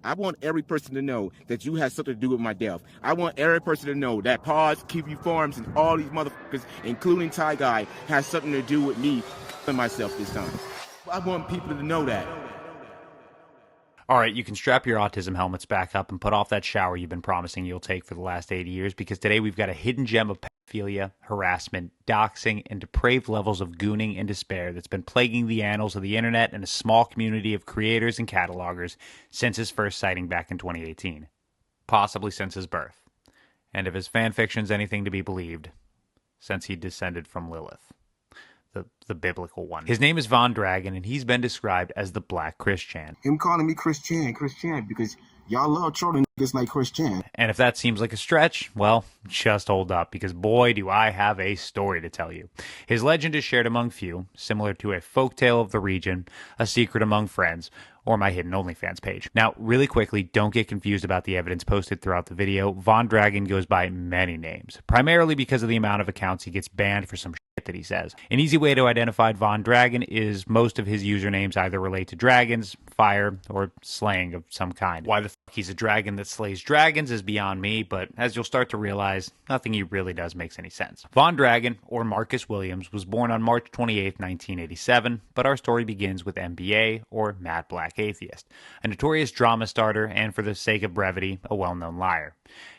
I want every person to know that you had something to do with my death. I want every person to know that Pooods, QB Farms, and all these motherfuckers, including Ty Guy, has something to do with me and myself this time. I want people to know that. All right, you can strap your autism helmets back up and put off that shower you've been promising you'll take for the last 80 years, because today we've got a hidden gem of pedophilia, harassment, doxing, and depraved levels of gooning and despair that's been plaguing the annals of the internet and a small community of creators and catalogers since his first sighting back in 2018. Possibly since his birth. And if his fanfiction's anything to be believed, since he descended from Lilith. The biblical one. His name is VahnDragon, and he's been described as the Black ChrisChan. Him calling me ChrisChan, because y'all love trolling niggas like ChrisChan. And if that seems like a stretch, well, just hold up, because boy, do I have a story to tell you. His legend is shared among few, similar to a folktale of the region, a secret among friends, or my hidden OnlyFans page. Now, really quickly, don't get confused about the evidence posted throughout the video. VahnDragon goes by many names, primarily because of the amount of accounts he gets banned for some shit that he says. An easy way to identify VahnDragon is most of his usernames either relate to dragons, fire, or slaying of some kind. Why the fuck he's a dragon that slays dragons is beyond me, but as you'll start to realize, nothing he really does makes any sense. VahnDragon, or Marcus Williams, was born on March 28, 1987, but our story begins with MBA, or Mad Black Atheist, a notorious drama starter and, for the sake of brevity, a well-known liar.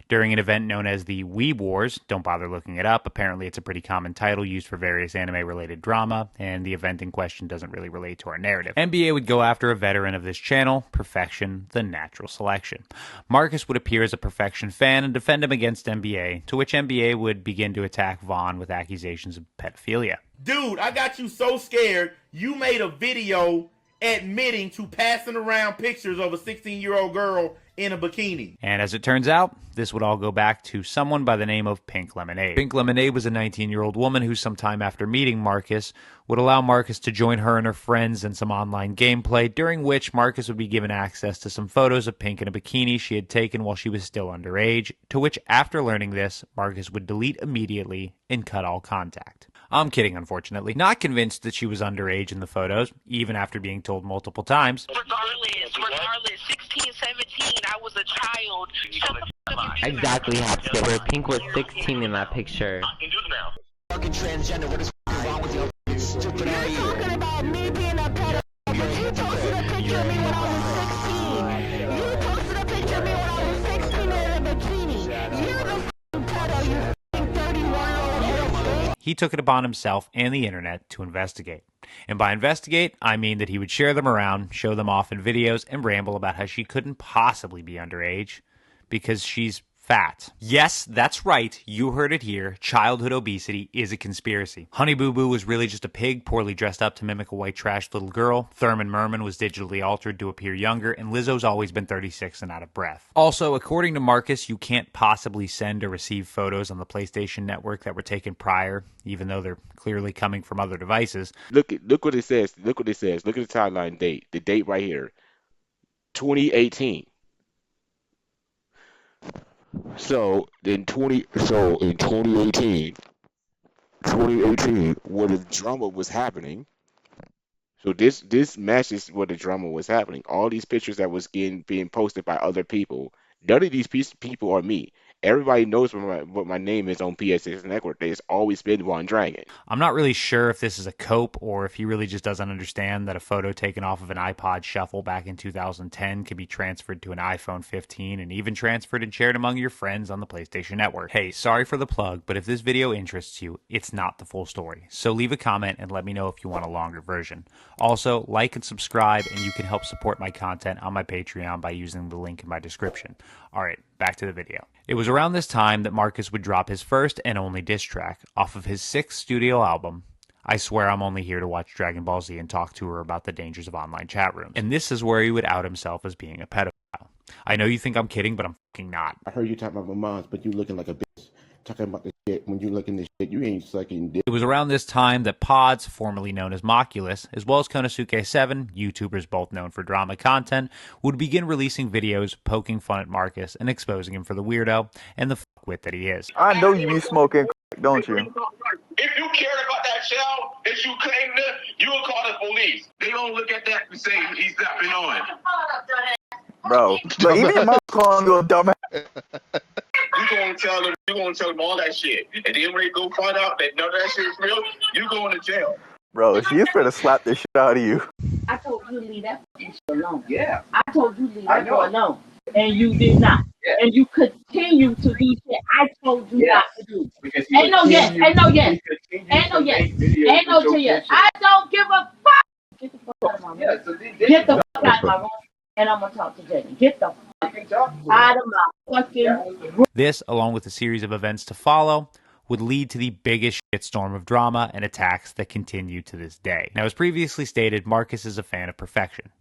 During an event known as the Weeb Wars, don't bother looking it up, apparently it's a pretty common title used for various anime-related drama, and the event in question doesn't really relate to our narrative. NBA would go after a veteran of this channel, Perfection, the Natural Selection. Marcus would appear as a Perfection fan and defend him against NBA, to which NBA would begin to attack Vaughn with accusations of pedophilia. Dude, I got you so scared, you made a video admitting to passing around pictures of a 16-year-old girl in a bikini. And as it turns out, this would all go back to someone by the name of Pink Lemonade. Pink Lemonade was a 19-year-old woman who, sometime after meeting Marcus, would allow Marcus to join her and her friends in some online gameplay, during which Marcus would be given access to some photos of Pink in a bikini she had taken while she was still underage, to which, after learning this, Marcus would delete immediately and cut all contact. I'm kidding, unfortunately. Not convinced that she was underage in the photos, even after being told multiple times. Regardless, 16, 17, I was a child. Exactly, Hopskipper. Pink was 16 in that picture. Fucking transgender, what is wrong with you? Stupid are you? You're talking about me being a pedophile. You posted a picture of me when I was 16. You posted a picture of me when I was 16 in a bikini. You're the f***ing pedo, you f***ing 31-year-old. He took it upon himself and the internet to investigate. And by investigate, I mean that he would share them around, show them off in videos, and ramble about how she couldn't possibly be underage because she's fat. Yes, that's right. You heard it here. Childhood obesity is a conspiracy. Honey Boo Boo was really just a pig poorly dressed up to mimic a white trash little girl. Thurman Merman was digitally altered to appear younger, and Lizzo's always been 36 and out of breath. Also, according to Marcus, you can't possibly send or receive photos on the PlayStation Network that were taken prior, even though they're clearly coming from other devices. Look what it says. Look what it says. Look at the timeline date. The date right here. 2018. So in 2018, where the drama was happening. So this matches where the drama was happening. All these pictures that was being posted by other people. None of these people are me. Everybody knows what my name is on PSX Network. It's always been VahnDragon. I'm not really sure if this is a cope or if he really just doesn't understand that a photo taken off of an iPod Shuffle back in 2010 could be transferred to an iPhone 15 and even transferred and shared among your friends on the PlayStation Network. Hey, sorry for the plug, but if this video interests you, it's not the full story. So leave a comment and let me know if you want a longer version. Also, like and subscribe, and you can help support my content on my Patreon by using the link in my description. Alright, back to the video. It was around this time that Marcus would drop his first and only diss track off of his 6th studio album, I Swear I'm Only Here to Watch Dragon Ball Z and Talk to Her About the Dangers of Online Chat Rooms. And this is where he would out himself as being a pedophile. I know you think I'm kidding, but I'm fucking not. I heard you talking about my moms, but you looking like a bitch. Talking about the shit. When you looking this shit, you ain't sucking dick. It was around this time that Pooods, formerly known as Moculus, as well as Konosuke7, YouTubers both known for drama content, would begin releasing videos poking fun at Marcus and exposing him for the weirdo and the fuckwit that he is. I know you be smoking, don't you? If you cared about that shell that you claimed to, you would call the police. They don't look at that and say he's stepping on. Bro, but even your mom calling you a dumbass. You gonna tell them all that shit, and then when they go find out that none of that shit is real, you going to jail. Bro, she's finna slap the shit out of you. I told you to leave that shit alone. Yeah. I told you to leave that boy alone. And you did not. Yeah. And you continue to do shit I told you not to do. Ain't no yes. Ain't no yes. Ain't no yes. Ain't no yes. I don't give a fuck. Get the fuck out of my room. Yeah, so get the fuck out of my room. And I'm gonna talk to Jenny. Get the fuck out of my fucking room. This, along with a series of events to follow, would lead to the biggest shitstorm of drama and attacks that continue to this day. Now, as previously stated, Marcus is a fan of perfection.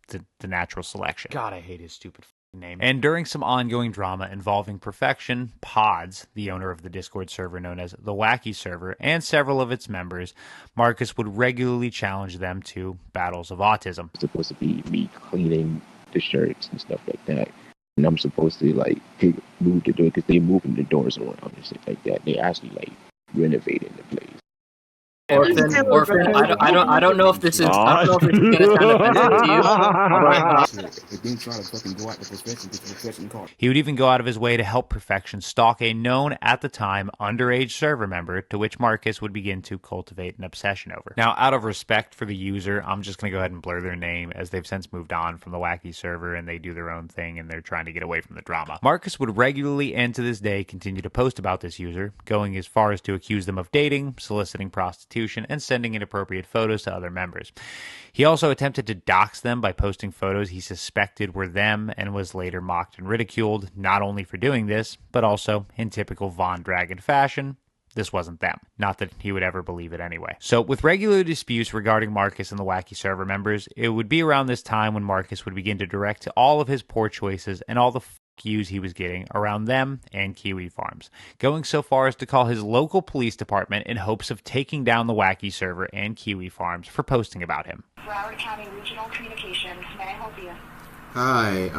The natural selection. God, I hate his stupid name. And during some ongoing drama involving perfection, Pooods, the owner of the Discord server known as the Wacky server, and several of its members, Marcus would regularly challenge them to battles of autism. It's supposed to be me cleaning the shirts and stuff like that. And I'm supposed to like move the door because they moving the doors around and shit like that. They actually like renovating the place. Orphan, I don't know if this is I don't know if it's gonna sound offensive to you. But he would even go out of his way to help Perfection stalk a known at the time underage server member, to which Marcus would begin to cultivate an obsession over. Now, out of respect for the user, I'm just gonna go ahead and blur their name, as they've since moved on from the Wacky server and they do their own thing and they're trying to get away from the drama. Marcus would regularly and to this day continue to post about this user, going as far as to accuse them of dating, soliciting prostitution, and sending inappropriate photos to other members. He also attempted to dox them by posting photos he suspected were them, and was later mocked and ridiculed, not only for doing this, but also in typical VahnDragon fashion. This wasn't them. Not that he would ever believe it anyway. So with regular disputes regarding Marcus and the Wacky server members, it would be around this time when Marcus would begin to direct all of his poor choices and all the views he was getting around them and Kiwi Farms, going so far as to call his local police department in hopes of taking down the Wacky server and Kiwi Farms for posting about him. Broward County Regional Communications, may I help you? Hi,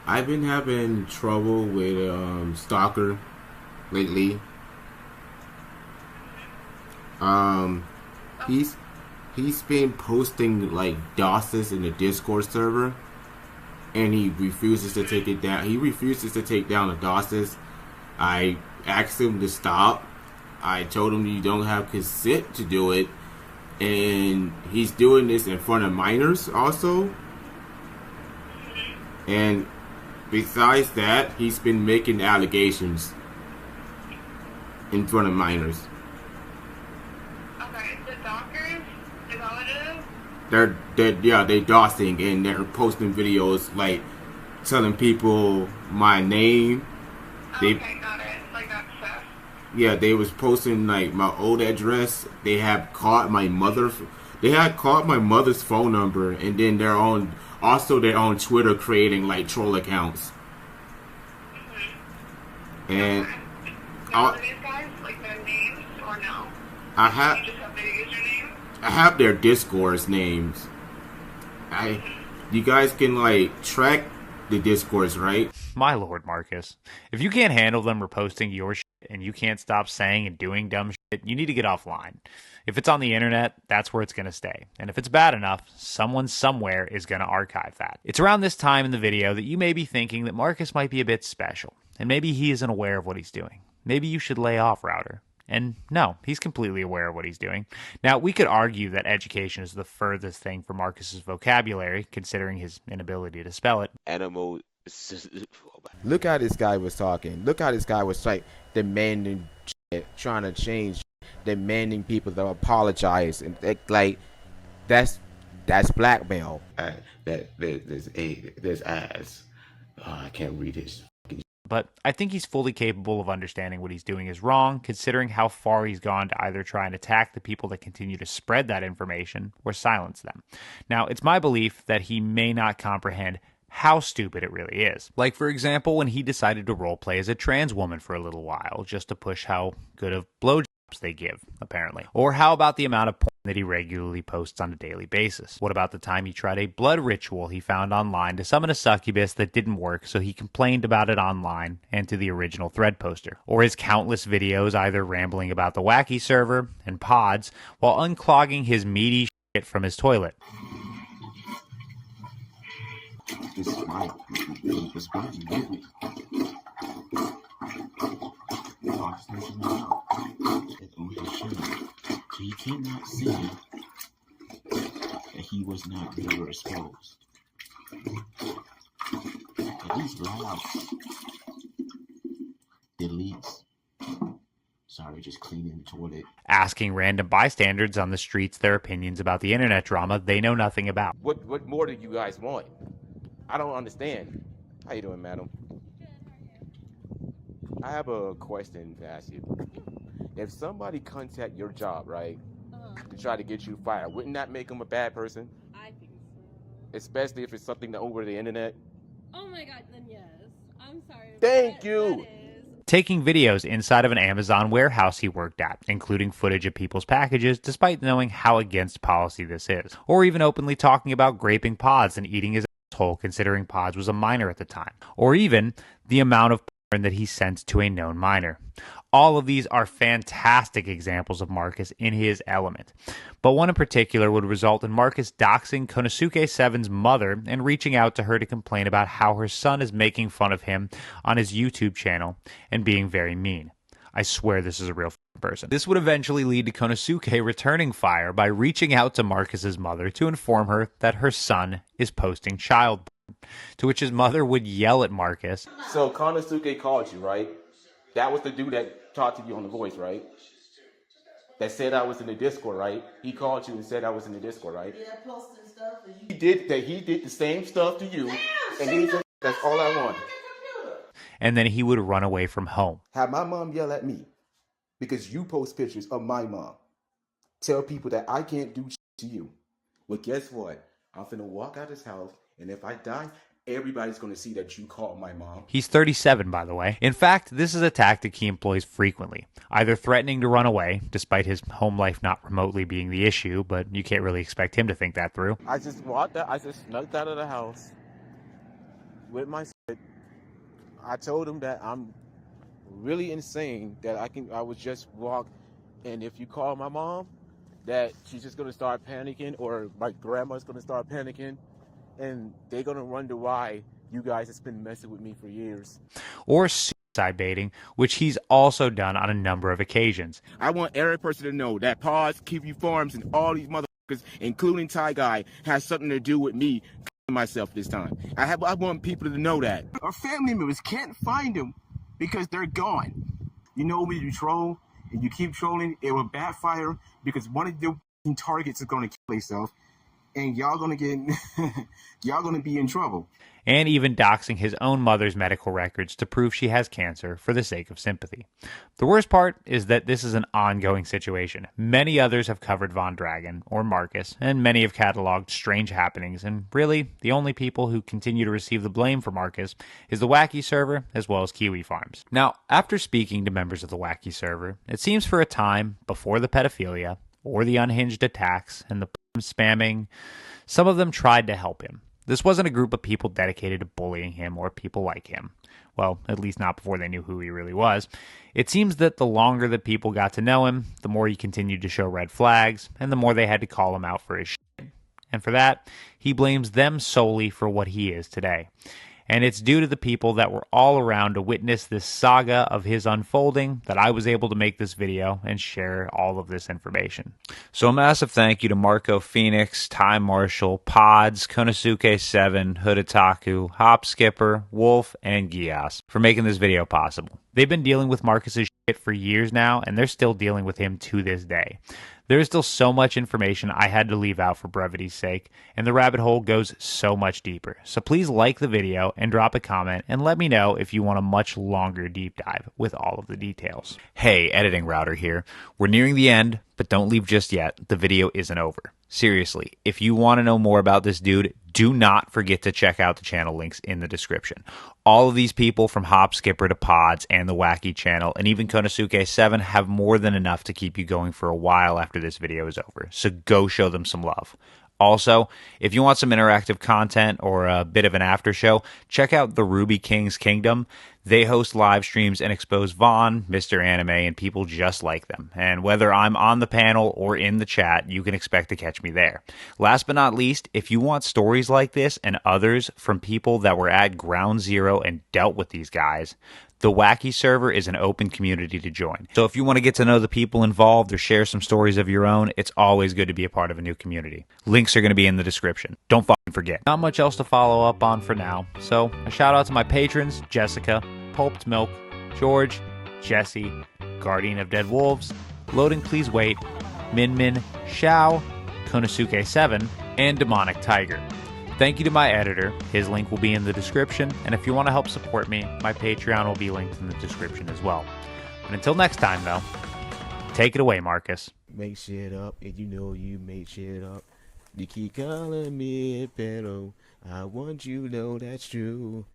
I've been having trouble with Stalker lately. He's been posting like DOSes in the Discord server, and he refuses to take it down. He refuses to take down the DOSes. I asked him to stop. I told him you don't have consent to do it, and he's doing this in front of minors also. And besides that, he's been making allegations in front of minors. Okay, the doctors, is that what it is? They dosing, and they're posting videos like telling people my name. Okay, got it. Like that stuff. Yeah, they was posting like my old address. They had caught my mother. They had caught my mother's phone number, and then they're on Twitter creating like troll accounts. Mm-hmm. And Are these guys like their names or no? I have. You just have their username? I have their Discord's names. You guys can like track the Discords, right? My lord, Marcus. If you can't handle them reposting your shit and you can't stop saying and doing dumb shit, you need to get offline. If it's on the internet, that's where it's going to stay. And if it's bad enough, someone somewhere is going to archive that. It's around this time in the video that you may be thinking that Marcus might be a bit special, and maybe he isn't aware of what he's doing. Maybe you should lay off, Router. And no, he's completely aware of what he's doing. Now, we could argue that education is the furthest thing from Marcus's vocabulary, considering his inability to spell it. Animal. Look how this guy was talking. Look how this guy was like demanding shit, trying to change, demanding people to apologize, and like that's blackmail. There's ads. I can't read this. But I think he's fully capable of understanding what he's doing is wrong, considering how far he's gone to either try and attack the people that continue to spread that information or silence them. Now, it's my belief that he may not comprehend how stupid it really is. Like, for example, when he decided to roleplay as a trans woman for a little while, just to push how good of blowjobs they give, apparently. Or how about the amount of porn that he regularly posts on a daily basis? What about the time he tried a blood ritual he found online to summon a succubus that didn't work, so he complained about it online and to the original thread poster? Or his countless videos either rambling about the Wacky server and Pooods while unclogging his meaty shit from his toilet? This is my perspective. Get me. On his show, he cannot see that he was not never exposed. At least loud. Deletes. Sorry, just cleaning the toilet. Asking random bystanders on the streets their opinions about the internet drama they know nothing about. What more do you guys want? I don't understand. How you doing, madam? I have a question to ask you. If somebody contact your job, right, to try to get you fired, wouldn't that make them a bad person? I think so. Especially if it's something over the internet. Oh my god, then yes. I'm sorry. Thank you. Taking videos inside of an Amazon warehouse he worked at, including footage of people's packages, despite knowing how against policy this is. Or even openly talking about graping Pods and eating his asshole, considering Pods was a minor at the time. Or even the amount of porn that he sent to a known minor. All of these are fantastic examples of Marcus in his element. But one in particular would result in Marcus doxing Konosuke7's mother and reaching out to her to complain about how her son is making fun of him on his YouTube channel and being very mean. I swear this is a real person. This would eventually lead to Konosuke returning fire by reaching out to Marcus's mother to inform her that her son is posting child porn, to which his mother would yell at Marcus. So Konosuke called you, right? That was the dude that talked to you on the voice, right? That said I was in the Discord, right? He called you and said I was in the Discord, right? Yeah, posting stuff. He did the same stuff to you, and he said, that's all I want. And then he would run away from home. Have my mom yell at me because you post pictures of my mom. Tell people that I can't do shit to you. Well, guess what? I'm finna walk out this house, and if I die, everybody's going to see that you called my mom. He's 37, by the way. In fact, this is a tactic he employs frequently, either threatening to run away, despite his home life not remotely being the issue, but you can't really expect him to think that through. I just snuck out of the house with my shit. I told him that I'm really insane, that I would just walk, and if you call my mom, that she's just going to start panicking, or my grandma's going to start panicking, and they're going to wonder why you guys have been messing with me for years. Or suicide baiting, which he's also done on a number of occasions. I want every person to know that Pods, Keep You Farms, and all these motherfuckers, including Ty Guy, has something to do with me myself this time. I want people to know that. Our family members can't find them because they're gone. You know, when you troll and you keep trolling, it will backfire because one of the targets is going to kill themselves, and y'all gonna be in trouble. And even doxing his own mother's medical records to prove she has cancer for the sake of sympathy. The worst part is that this is an ongoing situation. Many others have covered VahnDragon or Marcus, and many have cataloged strange happenings, and really, the only people who continue to receive the blame for Marcus is the Wacky server as well as Kiwi Farms. Now, after speaking to members of the Wacky server, it seems for a time before the pedophilia or the unhinged attacks and the spamming, some of them tried to help him. This wasn't a group of people dedicated to bullying him or people like him. Well, at least not before they knew who he really was. It seems that the longer that people got to know him, the more he continued to show red flags, and the more they had to call him out for his shit. And for that, he blames them solely for what he is today. And it's due to the people that were all around to witness this saga of his unfolding that I was able to make this video and share all of this information. So a massive thank you to Marco Phoenix, Ty Marshall, Pods, Konosuke7, Hoodataku, Hopskipper, Wolf, and Gias for making this video possible. They've been dealing with Marcus's shit for years now, and they're still dealing with him to this day. There is still so much information I had to leave out for brevity's sake, and the rabbit hole goes so much deeper. So please like the video and drop a comment and let me know if you want a much longer deep dive with all of the details. Hey, editing router here. We're nearing the end, but don't leave just yet. The video isn't over. Seriously, if you want to know more about this dude, do not forget to check out the channel links in the description. All of these people, from Hopskipper to Pods and the Wacky Channel, and even Konosuke7, have more than enough to keep you going for a while after this video is over. So go show them some love. Also, if you want some interactive content or a bit of an after show, check out TheRubyKingsKingdom. They host live streams and expose VAHN, Mr. Anime, and people just like them. And whether I'm on the panel or in the chat, you can expect to catch me there. Last but not least, if you want stories like this and others from people that were at ground zero and dealt with these guys, the Wacky server is an open community to join. So if you want to get to know the people involved or share some stories of your own, it's always good to be a part of a new community. Links are going to be in the description. Don't fucking forget. Not much else to follow up on for now. So a shout out to my patrons, Jessica, Pulped Milk, George, Jesse, Guardian of Dead Wolves, Loading Please Wait, Min Min, Shao, Konosuke7, and Demonic Tiger. Thank you to my editor. His link will be in the description, and if you want to help support me, my Patreon will be linked in the description as well. And until next time, though, take it away, Marcus. Make shit up, and you know you make shit up. You keep calling me a pedo. I want you to know that's true.